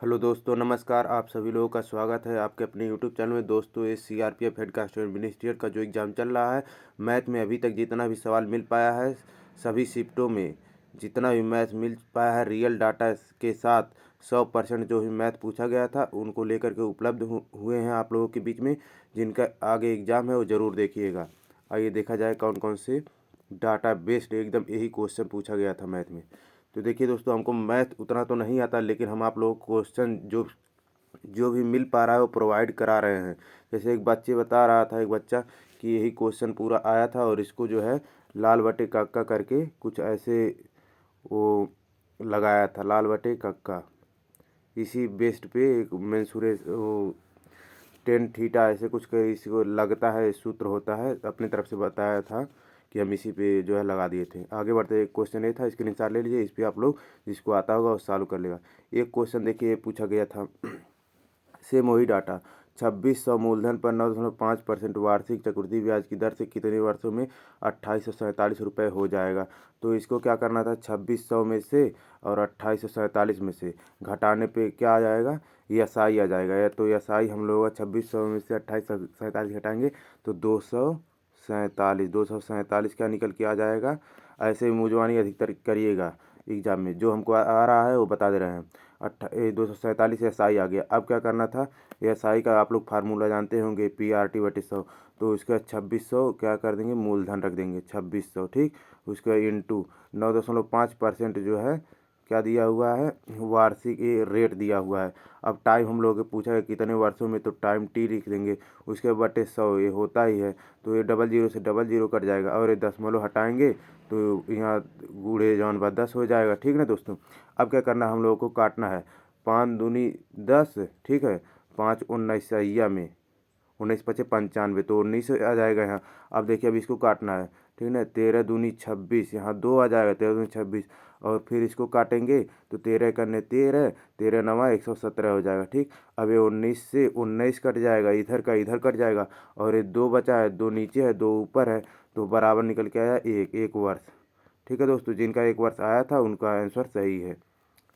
Hello दोस्तों, नमस्कार। आप सभी लोगों का स्वागत है आपके अपने यूट्यूब चैनल में। दोस्तों, ये सीआरपीएफ हेड कांस्टेबल मिनिस्ट्रियल का जो एग्ज़ाम चल रहा है, मैथ में अभी तक जितना भी सवाल मिल पाया है, सभी शिफ्टों में जितना भी मैथ मिल पाया है, रियल डाटा के साथ 100% जो भी मैथ पूछा गया था उनको लेकर के उपलब्ध हुए हैं आप लोगों के बीच में। जिनका आगे एग्ज़ाम है वो ज़रूर देखिएगा। आइए देखा जाए कौन कौन से डाटा बेस्ड एकदम यही क्वेश्चन पूछा गया था मैथ में। तो देखिए दोस्तों, हमको मैथ उतना तो नहीं आता, लेकिन हम आप लोगों को क्वेश्चन जो जो भी मिल पा रहा है वो प्रोवाइड करा रहे हैं। जैसे एक बच्चे बता रहा था, एक बच्चा, कि यही क्वेश्चन पूरा आया था और इसको जो है लाल बटे कक्का करके कुछ ऐसे वो लगाया था, लाल बटे कक्का। इसी बेस्ड पे एक मेंसुरेट वो टेन थीटा ऐसे कुछ इसको लगता है, सूत्र होता है, अपनी तरफ से बताया था कि हम इसी पे जो है लगा दिए थे। आगे बढ़ते, एक क्वेश्चन ये था, स्क्रीनशॉट ले लीजिए। इस पे आप लोग जिसको आता होगा वो सॉल्व कर लेगा। एक क्वेश्चन देखिए पूछा गया था, सेम वही डाटा, 2600 मूलधन पर 9.5% वार्षिक चक्रवृद्धि ब्याज की दर से कितने वर्षों में 2847 रुपये हो जाएगा। तो इसको क्या करना था, 2600 में से और 2847 में से घटाने पे क्या आ जाएगा, एसआई आ जाएगा। या तो एसआई हम लोग 2600 में से 2847 घटाएंगे तो 247 क्या निकल के आ जाएगा। ऐसे ही मुजवानी अधिकतर करिएगा एग्जाम में, जो हमको आ रहा है वो बता दे रहे हैं। 247 एसआई आ गया। अब क्या करना था, एसआई का आप लोग फार्मूला जानते होंगे, PRT/100। तो उसका 2600 क्या कर देंगे, मूलधन रख देंगे 2600, ठीक। उसका इंटू 9.5% जो है क्या दिया हुआ है, वार्षिक ये रेट दिया हुआ है। अब टाइम हम लोग पूछा है कितने वर्षों में, तो टाइम टी लिख देंगे। उसके बटे 100 ये होता ही है, तो ये डबल जीरो से डबल जीरो कट जाएगा और ये दशमलव हटाएंगे तो यहाँ गुड़े जौन बा 10 हो जाएगा, ठीक ना दोस्तों। अब क्या करना है, हम लोगों को काटना है 5 दूनी 10, ठीक है। 5 19 सहिया में 19×5 = 95, तो 19 आ जाएगा यहाँ। अब देखिए, अब इसको काटना है, ठीक है ना। 13 दूनी 26, यहाँ 2 आ जाएगा, 13 दूनी 26। और फिर इसको काटेंगे तो 13 करने 13, 13 9 117 हो जाएगा, ठीक। अब ये 19 से 19 कट जाएगा, इधर का इधर कट जाएगा और ये 2 बचा है, 2 नीचे है 2 ऊपर है, तो बराबर निकल के आया एक वर्ष। ठीक है दोस्तों, जिनका 1 वर्ष आया था उनका आंसर सही है,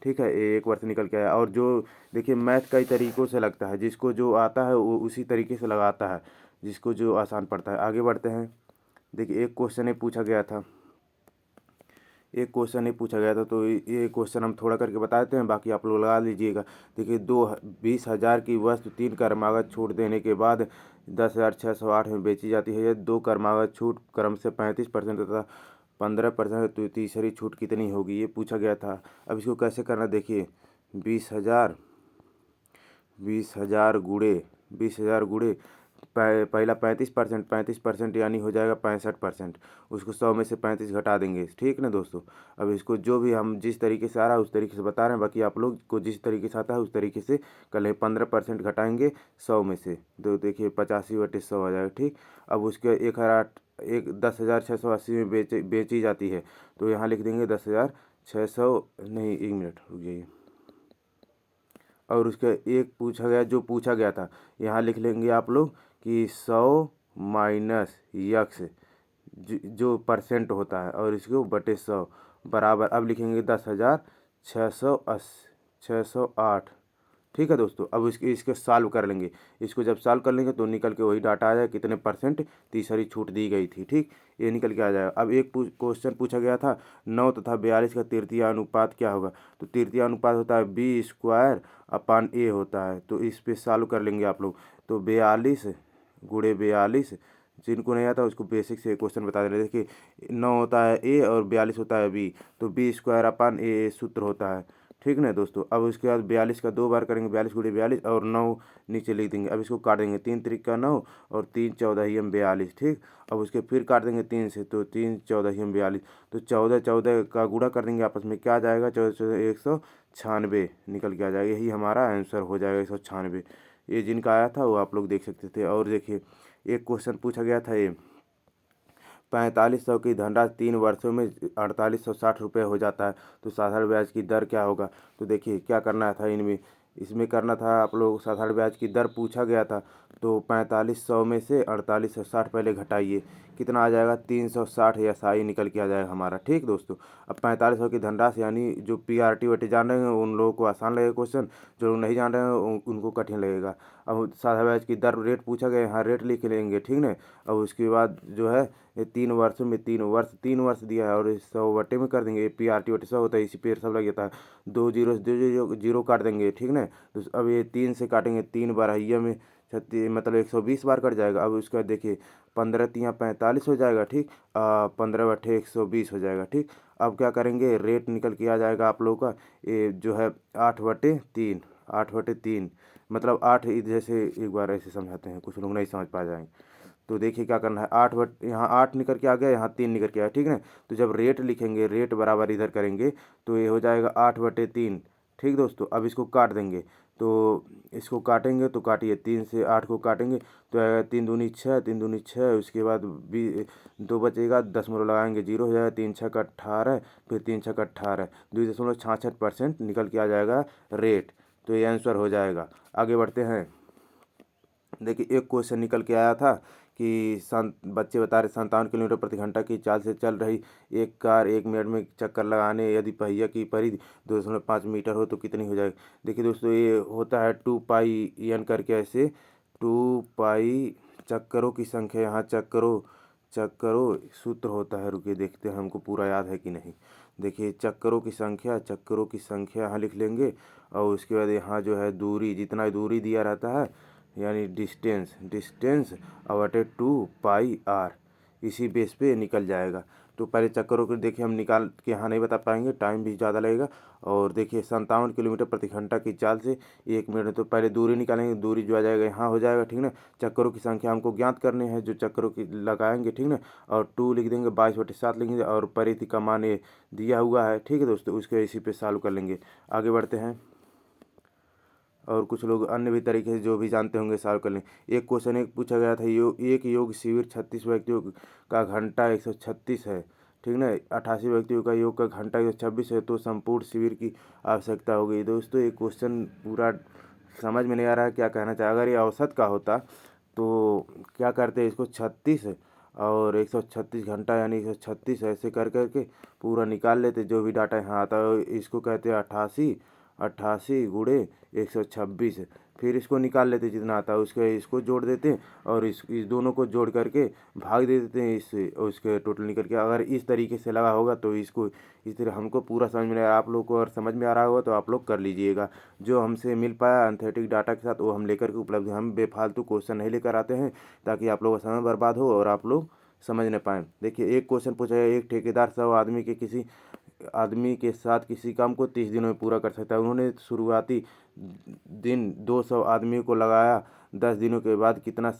ठीक है। 1 वर्ष निकल के आया। और जो देखिए मैथ कई तरीक़ों से लगता है, जिसको जो आता है वो उसी तरीके से लगाता है, जिसको जो आसान पड़ता है। आगे बढ़ते हैं। देखिए एक क्वेश्चन ये पूछा गया था, तो ये क्वेश्चन हम थोड़ा करके बता देते हैं, बाकी आप लोग लगा लीजिएगा। देखिए 20,000 की वस्तु 3 क्रमागत छूट देने के बाद 10,608 में बेची जाती है। 2 क्रमागत छूट क्रम से 35% तथा 15%, तो तीसरी छूट कितनी होगी, ये पूछा गया था। अब इसको कैसे करना, देखिए 20,000 20,000 गुड़े 20,000 गुड़े पहला 35% यानी हो जाएगा 65%। उसको 100 में से 35 घटा देंगे, ठीक ना दोस्तों। अब इसको जो भी हम जिस तरीके से आ रहा है उस तरीके से बता रहे हैं, बाकी आप लोग को जिस तरीके से आता है उस तरीके से कर लें। 15% घटाएंगे 100 में से, तो देखिए 85/100 आ जाएगा, ठीक। अब उसके 10,680 में बेची जाती है, तो यहाँ लिख देंगे 10,600, नहीं 1 मिनट रुक जाइए। और उसका एक पूछा गया था, यहाँ लिख लेंगे आप लोग कि 100 माइनस यक्स जो परसेंट होता है, और इसको बटे 100 बराबर, अब लिखेंगे 10,608, ठीक है दोस्तों। अब इसके सॉल्व कर लेंगे। इसको जब सॉल्व कर लेंगे तो निकल के वही डाटा आ जाएगा, कितने परसेंट तीसरी छूट दी गई थी, ठीक। ये निकल के आ जाएगा। अब एक क्वेश्चन पूछा गया था, 9 तथा 42 का तृतीय अनुपात क्या होगा। तो तृतीय अनुपात होता है B² / A होता है, तो इस पे सॉल्व कर लेंगे आप लोग। तो 42 गुणे 42, जिनको नहीं आता उसको बेसिक से क्वेश्चन बता दे रहे। देखिए 9 होता है A और 42 होता है B, तो B² / A सूत्र होता है, ठीक ना दोस्तों। अब उसके बाद 42 का 2 बार करेंगे, 42 गुणे 42, और 9 नीचे लिख देंगे। अब इसको काट देंगे, 3 त्रिक 9 और 3 14 42, ठीक। अब उसके फिर काट देंगे 3 से, तो 3 14 42, तो 14 14 का गुणा कर देंगे आपस में, क्या आ जाएगा, 14 14 196 निकल के आ जाएगा। यही हमारा आंसर हो जाएगा 196। ये जिनका आया था वो आप लोग देख सकते थे। और देखिए एक क्वेश्चन पूछा गया था, ये 4500 की धनराशि 3 वर्षों में 4860 रुपये हो जाता है, तो साधारण ब्याज की दर क्या होगा। तो देखिए क्या करना था इनमें, इसमें करना था आप लोग साधारण ब्याज की दर पूछा गया था, तो 4500 में से 4860 पहले घटाइए, कितना आ जाएगा 360 या साई निकल के आ जाएगा हमारा। ठीक दोस्तों, अब 4500 की धनराशि यानी जो पीआरटी वटी जान रहे हैं उन लोगों को आसान लगेगा क्वेश्चन, जो लोग नहीं जान रहे हैं उनको कठिन लगेगा। अब साधारण ब्याज की दर रेट पूछा गया, यहाँ रेट लिख लेंगे, ठीक ना। अब उसके बाद जो है ये 3 वर्ष में 3 वर्ष दिया है और 100 बटे में कर देंगे, पीआरटी वटी 100 होता है, इसी पे सब लग जाता है, 2 जीरो काट देंगे, ठीक ना। तो अब ये 3 से काटेंगे, 3 बारहिया में 36 मतलब 120 बार कट जाएगा। अब उसका देखिए 15×3 = 45 हो जाएगा, ठीक। 15 बटे 120 हो जाएगा, ठीक। अब क्या करेंगे, रेट निकल के आ जाएगा आप लोगों का, ये जो है 8/3, 8/3 मतलब 8, जैसे एक बार ऐसे समझाते हैं, कुछ लोग नहीं समझ पा जाएंगे। तो देखिए क्या करना है, यहाँ 8 निकल के आ गया, यहाँ 3 निकल के आया, ठीक है। तो जब रेट लिखेंगे, रेट बराबर इधर करेंगे तो ये हो जाएगा 8/3, ठीक दोस्तों। अब इसको काट देंगे, तो इसको काटेंगे तो काटिए, 3 से 8 को काटेंगे तो आएगा 3 दूनी 6, 3 दूनी 6, उसके बाद 2 बचेगा, दशमलव लगाएंगे, 0 हो जाएगा, 3×6 = 18, फिर 3×6 = 18, 2.66% निकल के आ जाएगा रेट। तो ये आंसर हो जाएगा। आगे बढ़ते हैं। देखिए एक क्वेश्चन निकल के आया था कि बच्चे बता रहे 57 किलोमीटर प्रति घंटा की चाल से चल रही एक कार 1 मिनट में चक्कर लगाने यदि पहिया की परिधि 2.5 मीटर हो तो कितनी हो जाएगी। देखिए दोस्तों, ये होता है 2πn करके, ऐसे 2π चक्करों की संख्या, यहाँ चक्करों सूत्र होता है, रुकिए देखते हैं हमको पूरा याद है कि नहीं। देखिए चक्करों की संख्या यहाँ लिख लेंगे और उसके बाद यहाँ जो है दूरी, जितना दूरी दिया रहता है यानी डिस्टेंस अवटे 2πr, इसी बेस पे निकल जाएगा। तो पहले चक्करों को देखिए हम निकाल के यहाँ नहीं बता पाएंगे, टाइम भी ज़्यादा लगेगा। और देखिए 57 किलोमीटर प्रति घंटा की चाल से 1 मिनट में, तो पहले दूरी निकालेंगे, दूरी जो आ जाएगा यहाँ हो जाएगा, ठीक ना। चक्करों की संख्या हमको ज्ञात करनी है, जो चक्करों की लगाएंगे, ठीक ना। और 2 लिख देंगे, 22/7 लिखेंगे और परिधि का मान ये दिया हुआ है, ठीक है दोस्तों। उसके इसी पे सॉल्व कर लेंगे। आगे बढ़ते हैं, और कुछ लोग अन्य भी तरीके से जो भी जानते होंगे सॉल्व कर लें। एक क्वेश्चन एक पूछा गया था, एक योग शिविर 36 व्यक्तियों का घंटा 136 है, ठीक ना। 88 व्यक्तियों का योग का घंटा 126 है, तो संपूर्ण शिविर की आवश्यकता होगी। दोस्तों ये क्वेश्चन पूरा समझ में नहीं आ रहा है क्या कहना चाहे। अगर ये औसत का होता तो क्या करते हैं, इसको 36 और 136 घंटा यानी 136 ऐसे कर करके पूरा निकाल लेते, जो भी डाटा यहाँ आता है। इसको कहते हैं 88 × 126, फिर इसको निकाल लेते जितना आता है, उसके इसको जोड़ देते और इस दोनों को जोड़ करके भाग दे देते हैं इससे, और उसके टोटल निकल के। अगर इस तरीके से लगा होगा तो इसको इस तरह हमको पूरा समझ में आया, आप लोग को अगर समझ में आ रहा होगा तो आप लोग कर लीजिएगा। जो हमसे मिल पाया एंथेटिक डाटा के साथ वो हम लेकर के उपलब्ध हैं। हम बेफालतू क्वेश्चन नहीं लेकर आते हैं ताकि आप लोगों का समय बर्बाद हो और आप लोग समझ न पाएँ। देखिए एक क्वेश्चन पूछा है, एक ठेकेदार 100 आदमी के साथ किसी काम को 30 दिनों में पूरा कर सकता है। उन्होंने शुरुआती दिन 200 आदमियों को लगाया, 10 दिनों के बाद कितना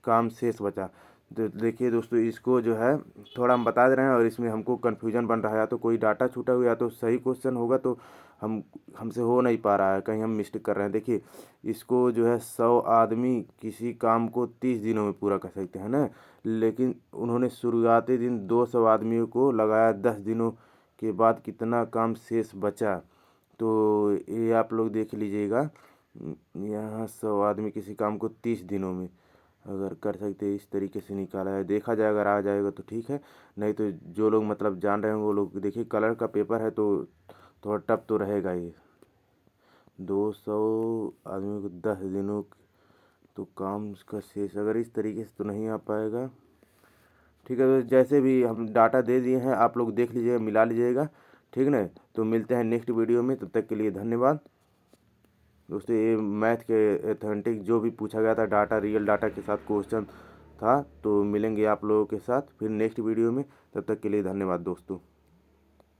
काम शेष बचा। तो देखिए दोस्तों, इसको जो है थोड़ा हम बता दे रहे हैं और इसमें हमको कन्फ्यूजन बन रहा है, या तो कोई डाटा छूटा हुआ या तो सही क्वेश्चन होगा, तो हमसे हो नहीं पा रहा है, कहीं हम मिस्टेक कर रहे हैं। देखिए इसको जो है 100 आदमी किसी काम को 30 दिनों में पूरा कर सकते हैं ना, लेकिन उन्होंने शुरुआती दिन 200 आदमियों को लगाया, 10 दिनों के बाद कितना काम शेष बचा। तो ये आप लोग देख लीजिएगा, यहाँ 100 आदमी किसी काम को 30 दिनों में अगर कर सकते इस तरीके से निकाला है, देखा जाए अगर आ जाएगा तो ठीक है, नहीं तो जो लोग मतलब जान रहे हैं वो लोग देखिए, कलर का पेपर है तो थोड़ा टफ तो रहेगा। ये 200 आदमी को 10 दिनों तो काम का शेष अगर इस तरीके से तो नहीं आ पाएगा, ठीक है। तो जैसे भी हम डाटा दे दिए हैं आप लोग देख लीजिएगा, मिला लीजिएगा, ठीक ना। तो मिलते हैं नेक्स्ट वीडियो में, तब तक के लिए धन्यवाद दोस्तों। ये मैथ के एथेंटिक जो भी पूछा गया था डाटा, रियल डाटा के साथ क्वेश्चन था, तो मिलेंगे आप लोगों के साथ फिर नेक्स्ट वीडियो में। तब तक के लिए धन्यवाद दोस्तों।